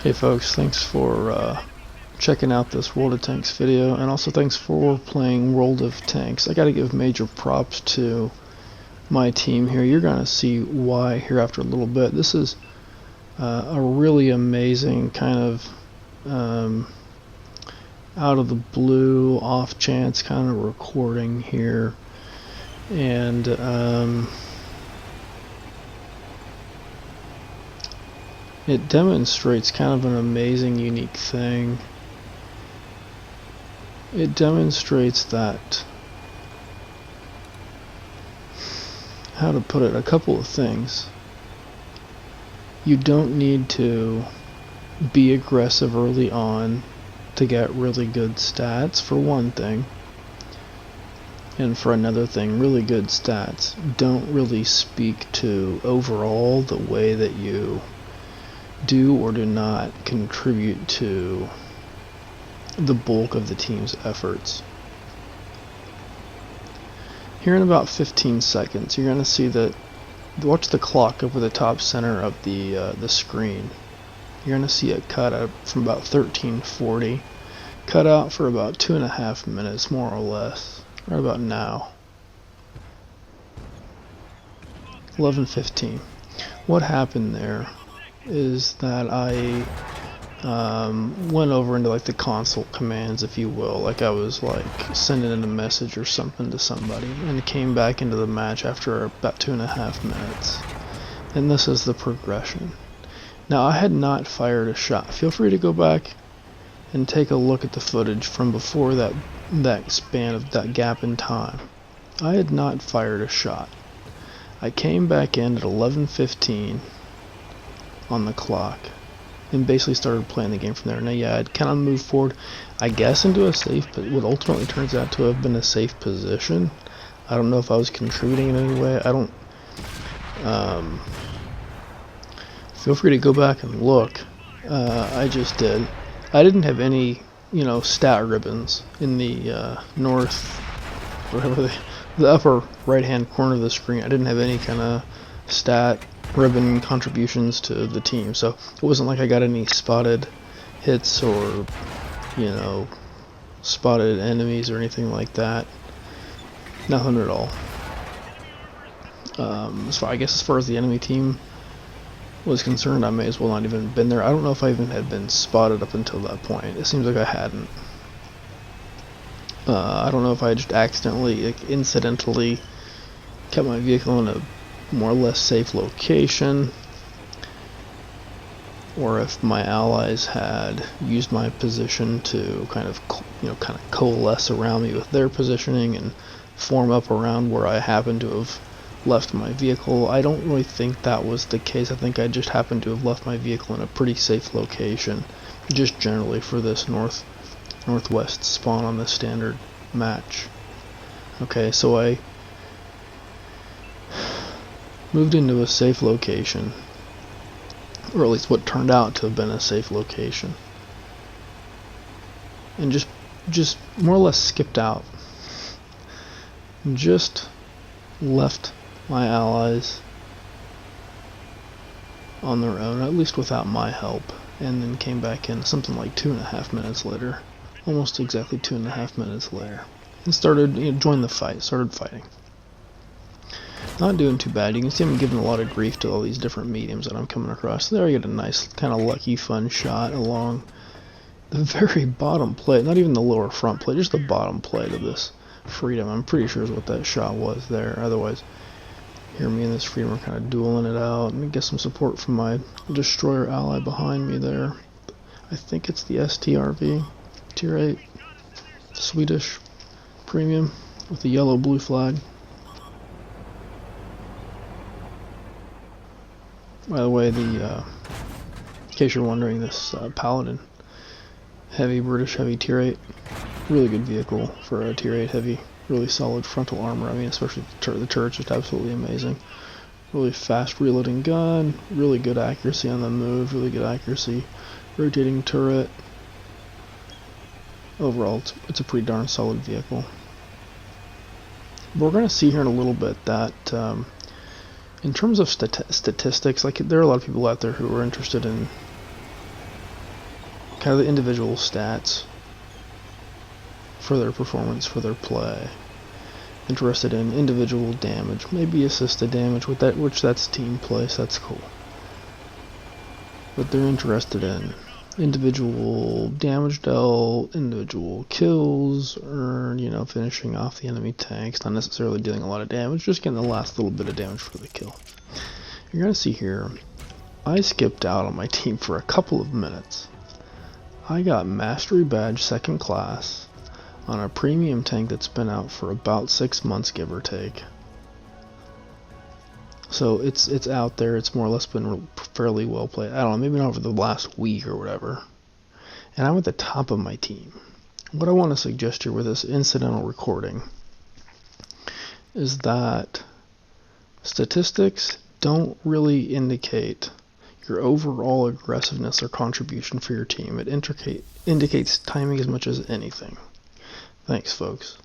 Hey folks, thanks for checking out this World of Tanks video, and also thanks for playing World of Tanks. I gotta give major props to my team here. You're gonna see why here after a little bit. This is a really amazing kind of out of the blue, off chance kind of recording here, and it demonstrates kind of an amazing, unique thing. It demonstrates that, how to put it, a couple of things. You don't need to be aggressive early on to get really good stats, for one thing. And for another thing, really good stats don't really speak to overall the way that you do or do not contribute to the bulk of the team's efforts. Here in about 15 seconds, you're going to see that, watch the clock over the top center of the screen. You're going to see it cut out from about 13:40, cut out for about 2.5 minutes, more or less, right about now. 11:15. What happened there is that I went over into like the console commands, if you will, like I was like sending in a message or something to somebody, and came back into the match after about 2.5 minutes. And this is the progression. Now, I had not fired a shot. Feel free to go back and take a look at the footage from before that span of that gap in time. I had not fired a shot. I came back in at 11:15 on the clock and basically started playing the game from there. Now, yeah, I'd kind of moved forward, I guess, into a safe, but what ultimately turns out to have been a safe position. I don't know if I was contributing in any way. I don't. Feel free to go back and look. I just did. I didn't have any, stat ribbons in the north, whatever the upper right-hand corner of the screen. I didn't have any kind of stat ribbon contributions to the team, so it wasn't like I got any spotted hits or spotted enemies or anything like that. Nothing at all. I guess as far as the enemy team was concerned, I may as well not even have been there. I don't know if I even had been spotted up until that point. It seems like I hadn't. I don't know if I just accidentally, incidentally kept my vehicle in a more or less safe location, or if my allies had used my position to kind of coalesce around me with their positioning and form up around where I happened to have left my vehicle. I don't really think that was the case. I think I just happened to have left my vehicle in a pretty safe location, just generally for this northwest spawn on the standard match. Okay, so I moved into a safe location, or at least what turned out to have been a safe location, and just more or less skipped out. Just left my allies on their own, at least without my help, and then came back in something like 2.5 minutes later, almost exactly 2.5 minutes later, and started, joined the fight, started fighting. Not doing too bad. You can see I'm giving a lot of grief to all these different mediums that I'm coming across. There I get a nice, kind of lucky, fun shot along the very bottom plate, not even the lower front plate, just the bottom plate of this Freedom. I'm pretty sure is what that shot was there. Otherwise, here me and this Freedom are kind of dueling it out, and get some support from my destroyer ally behind me there. I think it's the STRV Tier 8 Swedish Premium with the yellow-blue flag. By the way, in case you're wondering, this Paladin British heavy Tier 8, really good vehicle for a Tier 8 heavy, really solid frontal armor. I mean, especially the turret's just absolutely amazing. Really fast reloading gun, really good accuracy on the move, really good accuracy, rotating turret. Overall, it's a pretty darn solid vehicle. But we're going to see here in a little bit that in terms of statistics, like there are a lot of people out there who are interested in kind of the individual stats for their performance, for their play. Interested in individual damage, maybe assisted damage, with that, which that's team play, so that's cool. But they're interested in individual damage dealt, individual kills, or, you know, finishing off the enemy tanks, not necessarily dealing a lot of damage, just getting the last little bit of damage for the kill. You're gonna see here, I skipped out on my team for a couple of minutes. I got Mastery Badge 2nd class on a premium tank that's been out for about 6 months, give or take. So it's out there, it's more or less been fairly well played. I don't know, maybe not over the last week or whatever. And I'm at the top of my team. What I want to suggest here with this incidental recording is that statistics don't really indicate your overall aggressiveness or contribution for your team. It indicates timing as much as anything. Thanks, folks.